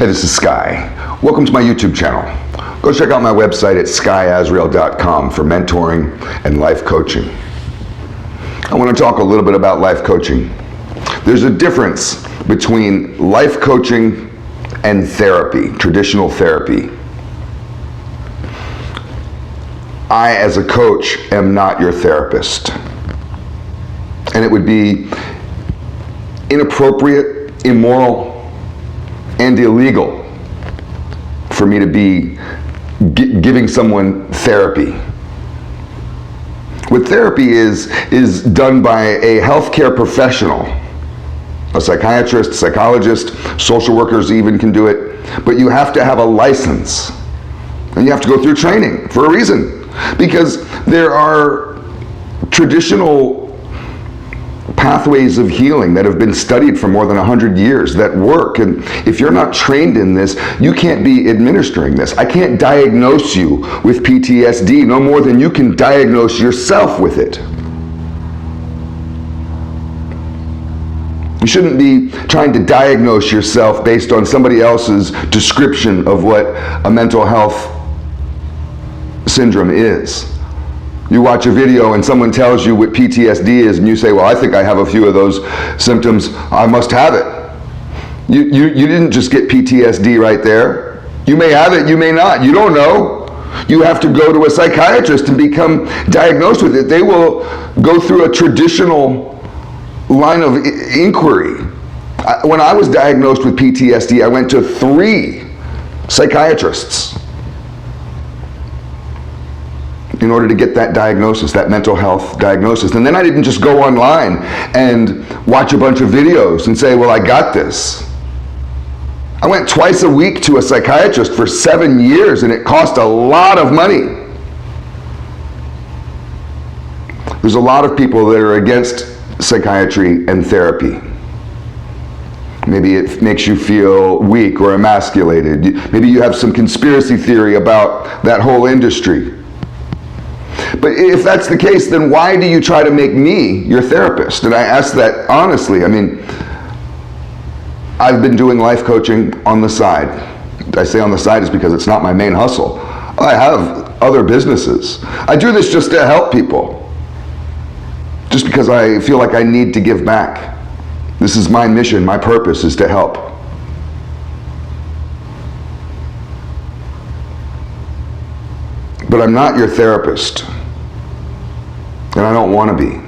Hey, this is Sky. Welcome to my YouTube channel. Go check out my website at skyazrael.com for mentoring and life coaching. I want to talk a little bit about life coaching. There's a difference between life coaching and therapy, traditional therapy. I, as a coach, am not your therapist. And it would be inappropriate, immoral, and illegal for me to be giving someone therapy. What therapy is done by a healthcare professional. A psychiatrist, psychologist, social workers even can do it. But you have to have a license. And you have to go through training for a reason. Because there are traditional pathways of healing that have been studied for more than 100 years that work. And if you're not trained in this, you can't be administering this. I can't diagnose you with PTSD no more than you can diagnose yourself with it. You shouldn't be trying to diagnose yourself based on somebody else's description of what a mental health syndrome is. You watch a video and someone tells you what PTSD is and you say, well, I think I have a few of those symptoms, I must have it. You didn't just get PTSD right there. You may have it, you may not, you don't know. You have to go to a psychiatrist and become diagnosed with it. They will go through a traditional line of inquiry. When I was diagnosed with PTSD, I went to 3 psychiatrists in order to get that diagnosis, that mental health diagnosis. And then I didn't just go online and watch a bunch of videos and say, well, I got this. I went twice a week to a psychiatrist for 7 years and it cost a lot of money. There's a lot of people that are against psychiatry and therapy. Maybe it makes you feel weak or emasculated. Maybe you have some conspiracy theory about that whole industry. But if that's the case, then why do you try to make me your therapist? And I ask that honestly. I mean, I've been doing life coaching on the side. I say on the side is because it's not my main hustle. I have other businesses. I do this just to help people. Just because I feel like I need to give back. This is my mission, my purpose is to help. But I'm not your therapist. And I don't want to be.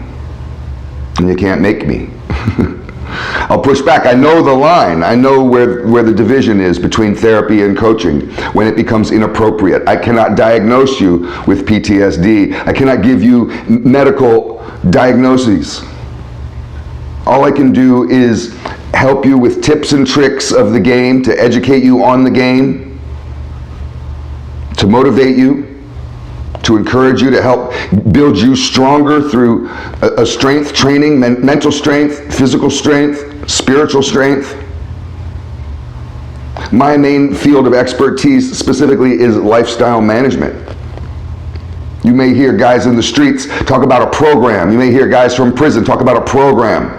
And you can't make me. I'll push back. I know the line. I know where the division is between therapy and coaching when it becomes inappropriate. I cannot diagnose you with PTSD. I cannot give you medical diagnoses. All I can do is help you with tips and tricks of the game, to educate you on the game, to motivate you, to encourage you, to help build you stronger through a strength training, mental strength, physical strength, spiritual strength. My main field of expertise specifically is lifestyle management. You may hear guys in the streets talk about a program. You may hear guys from prison talk about a program.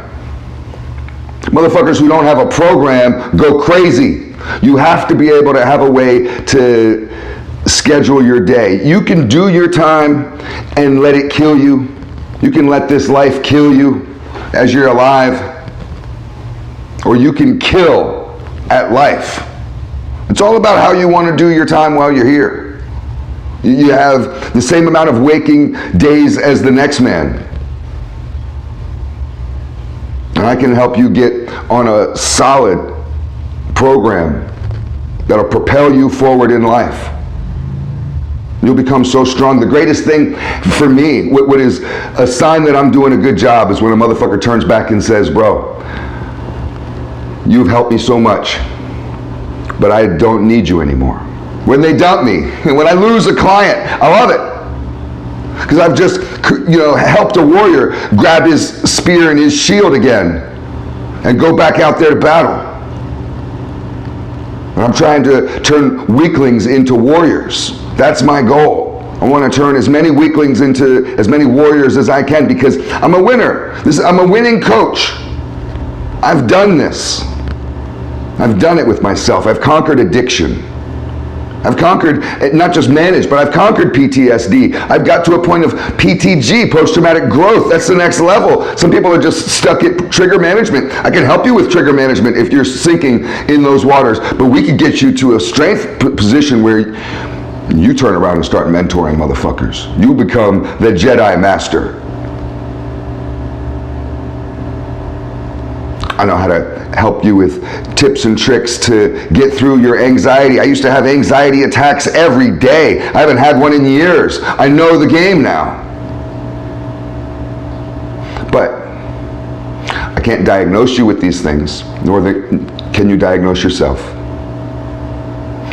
Motherfuckers who don't have a program go crazy. You have to be able to have a way to schedule your day. You can do your time and let it kill you. You can let this life kill you as you're alive. Or you can kill at life. It's all about how you want to do your time while you're here. You have the same amount of waking days as the next man. And I can help you get on a solid program that'll propel you forward in life. You'll become so strong. The greatest thing for me, what is a sign that I'm doing a good job, is when a motherfucker turns back and says, bro, you've helped me so much, but I don't need you anymore. When they dump me, and when I lose a client, I love it. Because I've just, helped a warrior grab his spear and his shield again and go back out there to battle. And I'm trying to turn weaklings into warriors. That's my goal. I want to turn as many weaklings into as many warriors as I can, because I'm a winner. I'm a winning coach. I've done this. I've done it with myself. I've conquered addiction. I've conquered, not just managed, but I've conquered PTSD. I've got to a point of PTG, post-traumatic growth. That's the next level. Some people are just stuck at trigger management. I can help you with trigger management if you're sinking in those waters, but we could get you to a strength position where you turn around and start mentoring motherfuckers. You become the Jedi Master. I know how to help you with tips and tricks to get through your anxiety. I used to have anxiety attacks every day. I haven't had one in years. I know the game now. But I can't diagnose you with these things, nor can you diagnose yourself.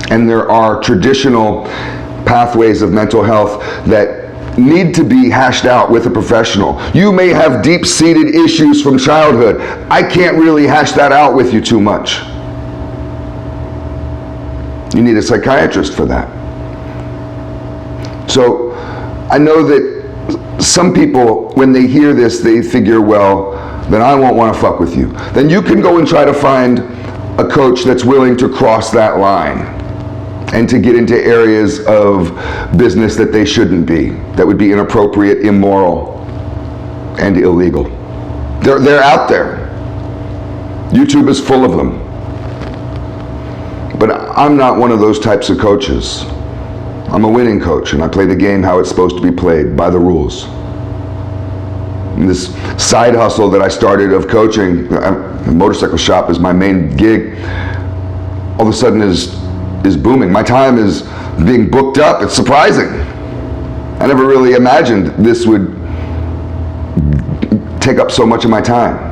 And there are traditional pathways of mental health that need to be hashed out with a professional. You may have deep-seated issues from childhood. I can't really hash that out with you too much. You need a psychiatrist for that. So I know that some people, when they hear this, they figure, well, then I won't want to fuck with you. Then you can go and try to find a coach that's willing to cross that line and to get into areas of business that they shouldn't be, that would be inappropriate, immoral, and illegal. They're out there. YouTube is full of them. But I'm not one of those types of coaches. I'm a winning coach, and I play the game how it's supposed to be played, by the rules. And this side hustle that I started of coaching, the motorcycle shop is my main gig, all of a sudden is booming. My time is being booked up. It's surprising. I never really imagined this would take up so much of my time.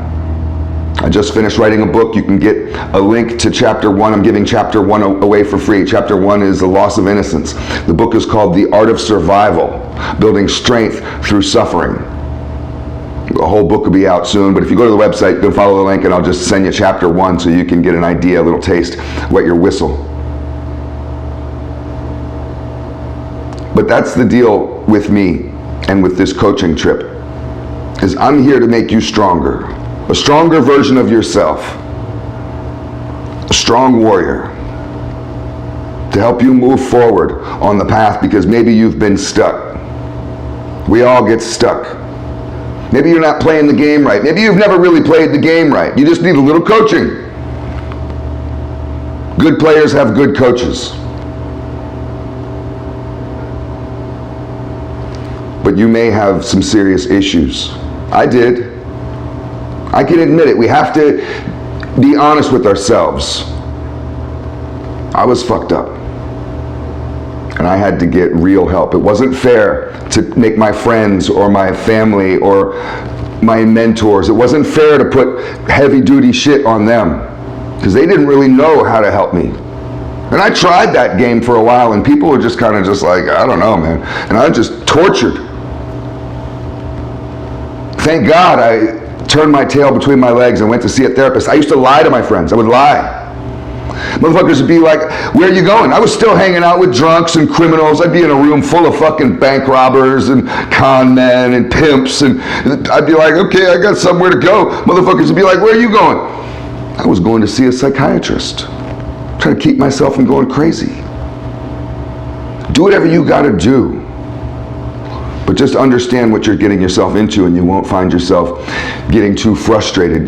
I just finished writing a book. You can get a link to chapter 1. I'm giving chapter 1 away for free. Chapter 1 is The Loss of Innocence. The book is called The Art of Survival, Building Strength Through Suffering. The whole book will be out soon, but if you go to the website, go follow the link and I'll just send you chapter 1 so you can get an idea, a little taste, wet your whistle. But that's the deal with me and with this coaching trip, is I'm here to make you stronger, a stronger version of yourself, a strong warrior, to help you move forward on the path because maybe you've been stuck. We all get stuck. Maybe you're not playing the game right. Maybe you've never really played the game right. You just need a little coaching. Good players have good coaches. But you may have some serious issues. I did. I can admit it. We have to be honest with ourselves. I was fucked up. And I had to get real help. It wasn't fair to make my friends or my family or my mentors, it wasn't fair to put heavy duty shit on them because they didn't really know how to help me. And I tried that game for a while and people were just kind of just like, I don't know, man. And I was just tortured. Thank God I turned my tail between my legs and went to see a therapist. I used to lie to my friends. I would lie. Motherfuckers would be like, where are you going? I was still hanging out with drunks and criminals. I'd be in a room full of fucking bank robbers and con men and pimps. And I'd be like, okay, I got somewhere to go. Motherfuckers would be like, where are you going? I was going to see a psychiatrist. Trying to keep myself from going crazy. Do whatever you gotta do. But just understand what you're getting yourself into and you won't find yourself getting too frustrated.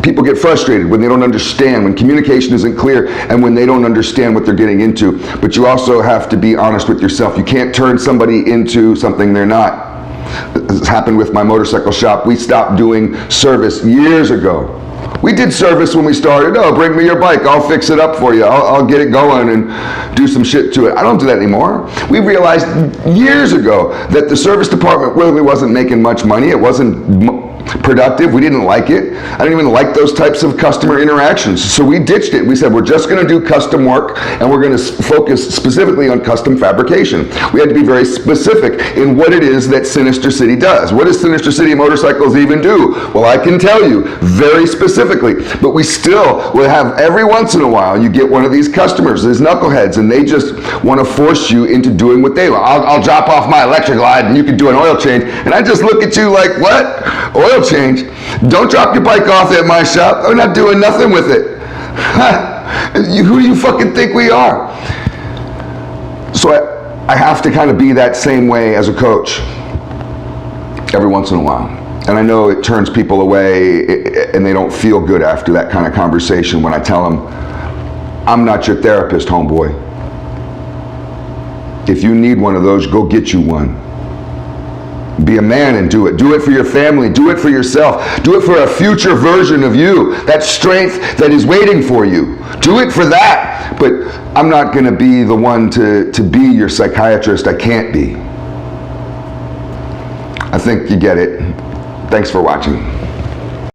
People get frustrated when they don't understand, when communication isn't clear, and when they don't understand what they're getting into. But you also have to be honest with yourself. You can't turn somebody into something they're not. This happened with my motorcycle shop. We stopped doing service years ago. We did service when we started. Oh, bring me your bike. I'll fix it up for you. I'll get it going and do some shit to it. I don't do that anymore. We realized years ago that the service department really wasn't making much money. It wasn't productive. We didn't like it. I didn't even like those types of customer interactions. So we ditched it. We said, we're just going to do custom work and we're going to focus specifically on custom fabrication. We had to be very specific in what it is that Sinister City does. What does Sinister City Motorcycles even do? Well, I can tell you very specifically, but we still will have every once in a while, you get one of these customers, these knuckleheads, and they just want to force you into doing what they want. I'll drop off my electric glide and you can do an oil change. And I just look at you like, what? Oil change? Don't drop your bike off at my shop. I'm not doing nothing with it. Who do you fucking think we are? So I have to kind of be that same way as a coach every once in a while. And I know it turns people away and they don't feel good after that kind of conversation when I tell them, I'm not your therapist, homeboy. If you need one of those, go get you one. Be a man and do it. Do it for your family. Do it for yourself. Do it for a future version of you. That strength that is waiting for you. Do it for that. But I'm not going to be the one to be your psychiatrist. I can't be. I think you get it. Thanks for watching.